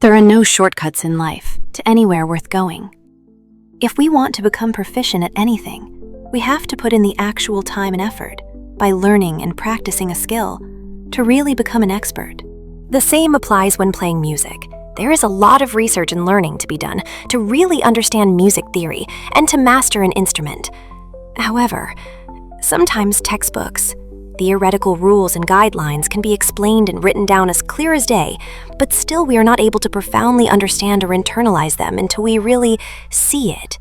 There are no shortcuts in life to anywhere worth going. If we want to become proficient at anything, we have to put in the actual time and effort by learning and practicing a skill to really become an expert. The same applies when playing music. There is a lot of research and learning to be done to really understand music theory and to master an instrument. However, sometimes textbooks, theoretical rules and guidelines can be explained and written down as clear as day, but still we are not able to profoundly understand or internalize them until we really see it.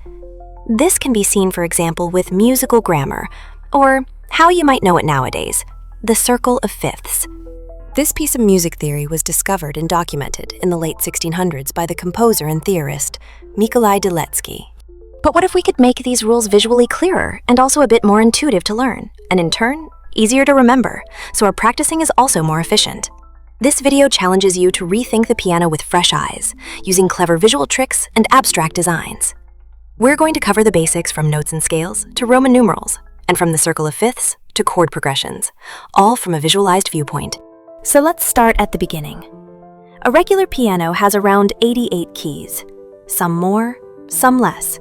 This can be seen, for example, with musical grammar, or how you might know it nowadays, the circle of fifths. This piece of music theory was discovered and documented in the late 1600s by the composer and theorist Mikołaj Delecki. But what if we could make these rules visually clearer and also a bit more intuitive to learn, and in turn, easier to remember, so our practicing is also more efficient? This video challenges you to rethink the piano with fresh eyes, using clever visual tricks and abstract designs. We're going to cover the basics from notes and scales to Roman numerals, and from the circle of fifths to chord progressions, all from a visualized viewpoint. So let's start at the beginning. A regular piano has around 88 keys, some more, some less.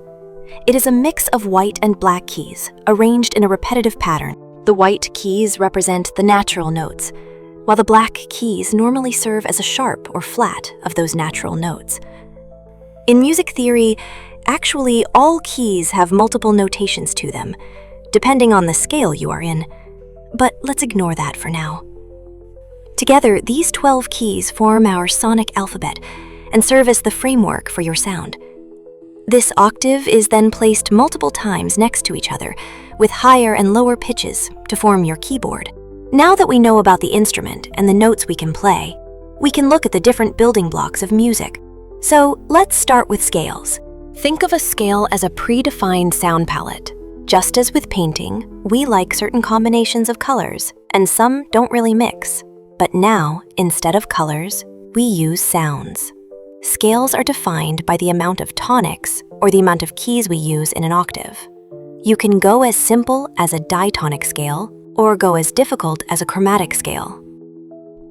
It is a mix of white and black keys, arranged in a repetitive pattern. The white keys represent the natural notes, while the black keys normally serve as a sharp or flat of those natural notes. In music theory, actually all keys have multiple notations to them, depending on the scale you are in, but let's ignore that for now. Together, these 12 keys form our sonic alphabet and serve as the framework for your sound. This octave is then placed multiple times next to each other, with higher and lower pitches to form your keyboard. Now that we know about the instrument and the notes we can play, we can look at the different building blocks of music. So let's start with scales. Think of a scale as a predefined sound palette. Just as with painting, we like certain combinations of colors, and some don't really mix. But now, instead of colors, we use sounds. Scales are defined by the amount of tonics, or the amount of keys we use in an octave. You can go as simple as a ditonic scale, or go as difficult as a chromatic scale.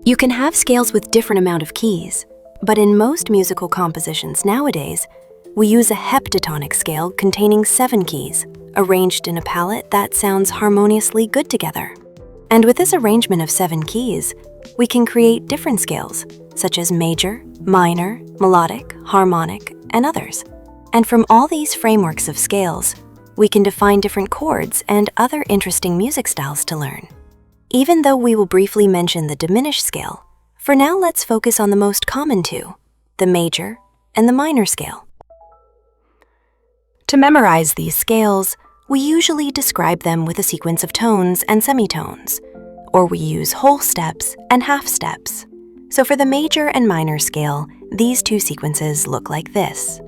You can have scales with different amount of keys, but in most musical compositions nowadays, we use a heptatonic scale containing 7 keys, arranged in a palette that sounds harmoniously good together. And with this arrangement of 7 keys, we can create different scales, such as major, minor, melodic, harmonic, and others. And from all these frameworks of scales, we can define different chords and other interesting music styles to learn. Even though we will briefly mention the diminished scale, for now let's focus on the most common two, the major and the minor scale. To memorize these scales, we usually describe them with a sequence of tones and semitones, or we use whole steps and half steps. So for the major and minor scale, these two sequences look like this.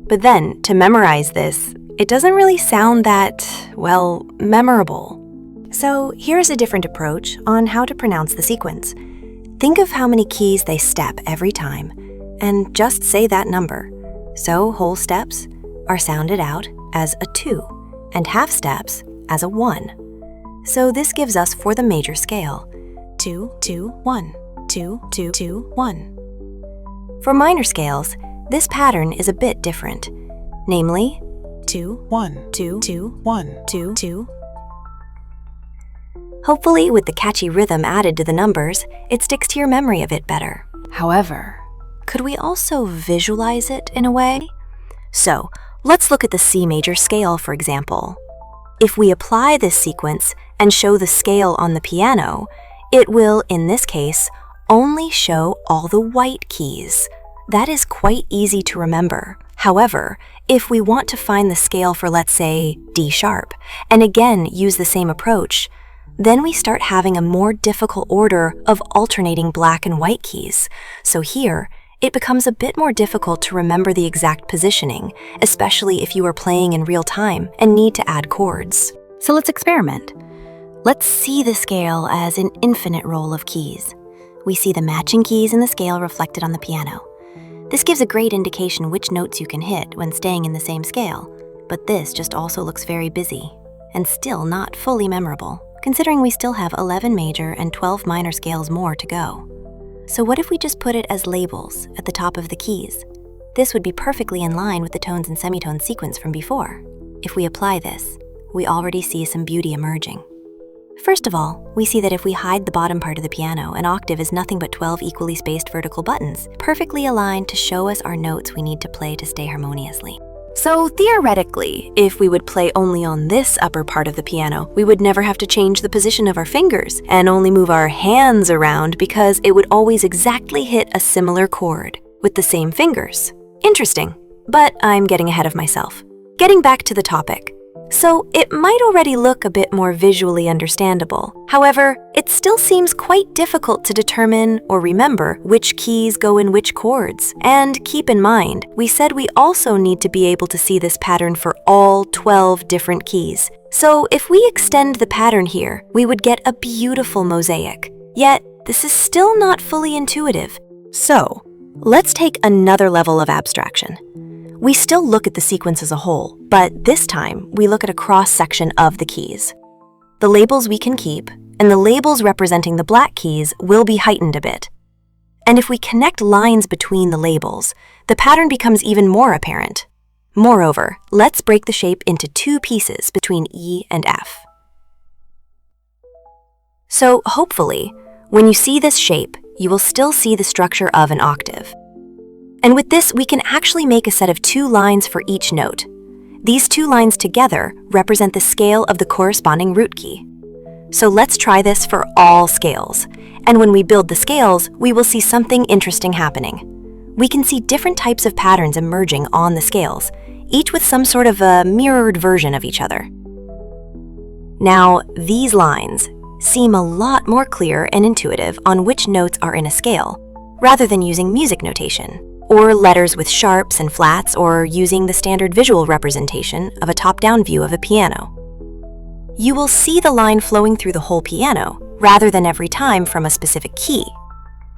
But then, to memorize this, it doesn't really sound that, well, memorable. So here's a different approach on how to pronounce the sequence. Think of how many keys they step every time, and just say that number. So whole steps are sounded out as a 2, and half steps as a 1. So this gives us for the major scale, 2, 2, 1, 2, 2, 2, 1. For minor scales, this pattern is a bit different, namely 2, 1, 2, 2, 1, 2, 2. Hopefully, with the catchy rhythm added to the numbers, it sticks to your memory a bit better. However, could we also visualize it in a way? So, let's look at the C major scale, for example. If we apply this sequence and show the scale on the piano, it will, in this case, only show all the white keys. That is quite easy to remember. However, if we want to find the scale for, let's say, D sharp, and again use the same approach, then we start having a more difficult order of alternating black and white keys. So here, it becomes a bit more difficult to remember the exact positioning, especially if you are playing in real time and need to add chords. So let's experiment. Let's see the scale as an infinite roll of keys. We see the matching keys in the scale reflected on the piano. This gives a great indication which notes you can hit when staying in the same scale, but this just also looks very busy, and still not fully memorable, considering we still have 11 major and 12 minor scales more to go. So what if we just put it as labels at the top of the keys? This would be perfectly in line with the tones and semitones sequence from before. If we apply this, we already see some beauty emerging. First of all, we see that if we hide the bottom part of the piano, an octave is nothing but 12 equally spaced vertical buttons, perfectly aligned to show us our notes we need to play to stay harmoniously. So theoretically, if we would play only on this upper part of the piano, we would never have to change the position of our fingers and only move our hands around because it would always exactly hit a similar chord with the same fingers. Interesting, but I'm getting ahead of myself. Getting back to the topic. So it might already look a bit more visually understandable. However, it still seems quite difficult to determine or remember which keys go in which chords. And keep in mind, we said we also need to be able to see this pattern for all 12 different keys. So if we extend the pattern here, we would get a beautiful mosaic. Yet, this is still not fully intuitive. So, let's take another level of abstraction. We still look at the sequence as a whole, but this time we look at a cross-section of the keys. The labels we can keep, and the labels representing the black keys will be heightened a bit. And if we connect lines between the labels, the pattern becomes even more apparent. Moreover, let's break the shape into two pieces between E and F. So hopefully, when you see this shape, you will still see the structure of an octave. And with this, we can actually make a set of two lines for each note. These two lines together represent the scale of the corresponding root key. So let's try this for all scales. And when we build the scales, we will see something interesting happening. We can see different types of patterns emerging on the scales, each with some sort of a mirrored version of each other. Now, these lines seem a lot more clear and intuitive on which notes are in a scale, rather than using music notation, or letters with sharps and flats, or using the standard visual representation of a top-down view of a piano. You will see the line flowing through the whole piano, rather than every time from a specific key.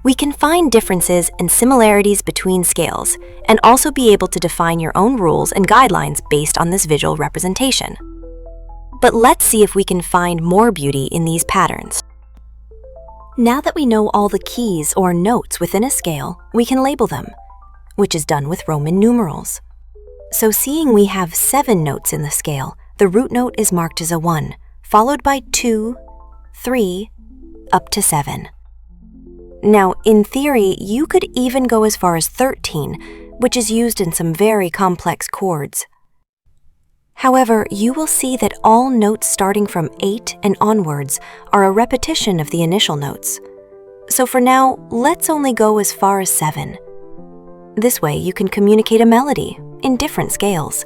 We can find differences and similarities between scales, and also be able to define your own rules and guidelines based on this visual representation. But let's see if we can find more beauty in these patterns. Now that we know all the keys or notes within a scale, we can label them, which is done with Roman numerals. So seeing we have 7 notes in the scale, the root note is marked as a 1, followed by 2, 3, up to 7. Now, in theory, you could even go as far as 13, which is used in some very complex chords. However, you will see that all notes starting from 8 and onwards are a repetition of the initial notes. So for now, let's only go as far as 7. This way, you can communicate a melody in different scales,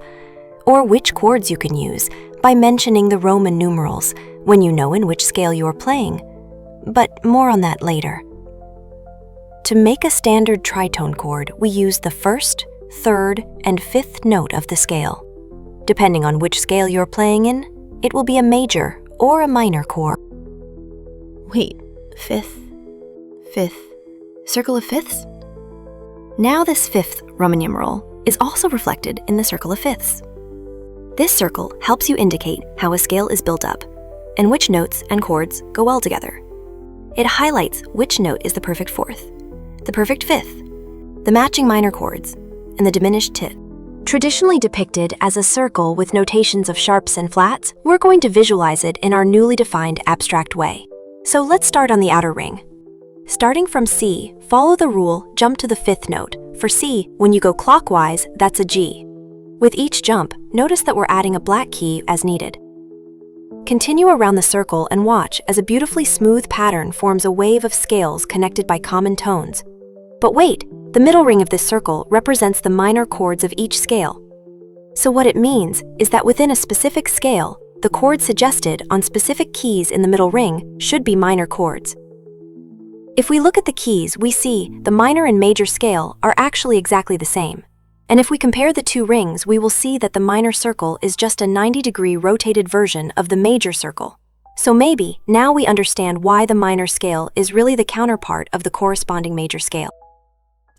or which chords you can use by mentioning the Roman numerals when you know in which scale you are playing, but more on that later. To make a standard tritone chord, we use the 1st, 3rd, and 5th note of the scale. Depending on which scale you're playing in, it will be a major or a minor chord. Wait, 5th, circle of fifths? Now this 5th Roman numeral is also reflected in the circle of fifths. This circle helps you indicate how a scale is built up and which notes and chords go well together. It highlights which note is the perfect 4th, the perfect 5th, the matching minor chords, and the diminished tit. Traditionally depicted as a circle with notations of sharps and flats, we're going to visualize it in our newly defined abstract way. So let's start on the outer ring. Starting from C, follow the rule, jump to the 5th note. For C, when you go clockwise, that's a G. With each jump, notice that we're adding a black key as needed. Continue around the circle and watch as a beautifully smooth pattern forms a wave of scales connected by common tones. But wait, the middle ring of this circle represents the minor chords of each scale. So what it means is that within a specific scale, the chords suggested on specific keys in the middle ring should be minor chords. If we look at the keys, we see the minor and major scale are actually exactly the same. And if we compare the two rings, we will see that the minor circle is just a 90-degree rotated version of the major circle. So maybe now we understand why the minor scale is really the counterpart of the corresponding major scale.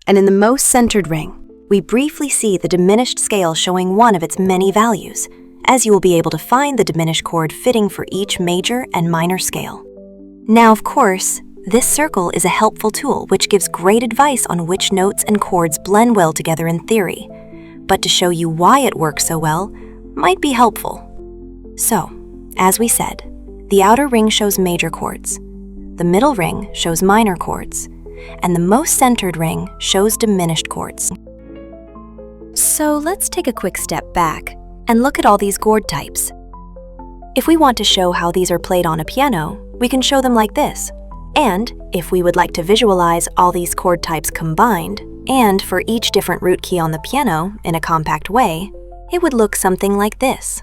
And in the most centered ring, we briefly see the diminished scale showing one of its many values, as you will be able to find the diminished chord fitting for each major and minor scale. Now, of course, This circle is a helpful tool which gives great advice on which notes and chords blend well together in theory, but to show you why it works so well might be helpful. So, as we said, the outer ring shows major chords, the middle ring shows minor chords, and the most centered ring shows diminished chords. So let's take a quick step back and look at all these chord types. If we want to show how these are played on a piano, we can show them like this. And if we would like to visualize all these chord types combined, and for each different root key on the piano in a compact way, it would look something like this.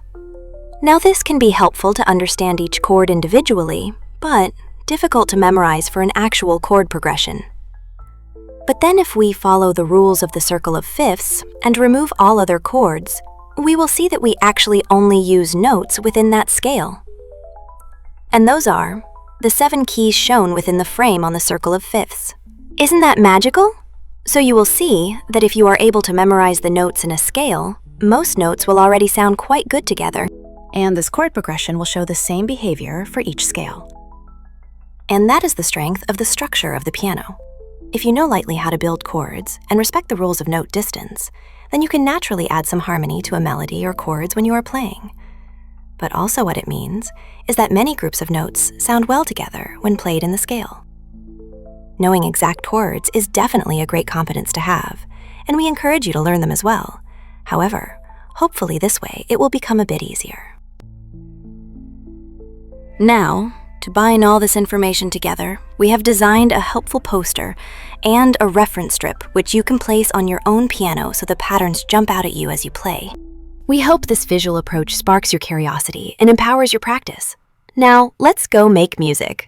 Now this can be helpful to understand each chord individually, but difficult to memorize for an actual chord progression. But then if we follow the rules of the circle of fifths and remove all other chords, we will see that we actually only use notes within that scale. And those are the 7 keys shown within the frame on the circle of fifths. Isn't that magical? So you will see that if you are able to memorize the notes in a scale, most notes will already sound quite good together. And this chord progression will show the same behavior for each scale. And that is the strength of the structure of the piano. If you know lightly how to build chords and respect the rules of note distance, then you can naturally add some harmony to a melody or chords when you are playing. But also what it means is that many groups of notes sound well together when played in the scale. Knowing exact chords is definitely a great competence to have, and we encourage you to learn them as well. However, hopefully this way it will become a bit easier. Now, to bind all this information together, we have designed a helpful poster and a reference strip which you can place on your own piano so the patterns jump out at you as you play. We hope this visual approach sparks your curiosity and empowers your practice. Now, let's go make music.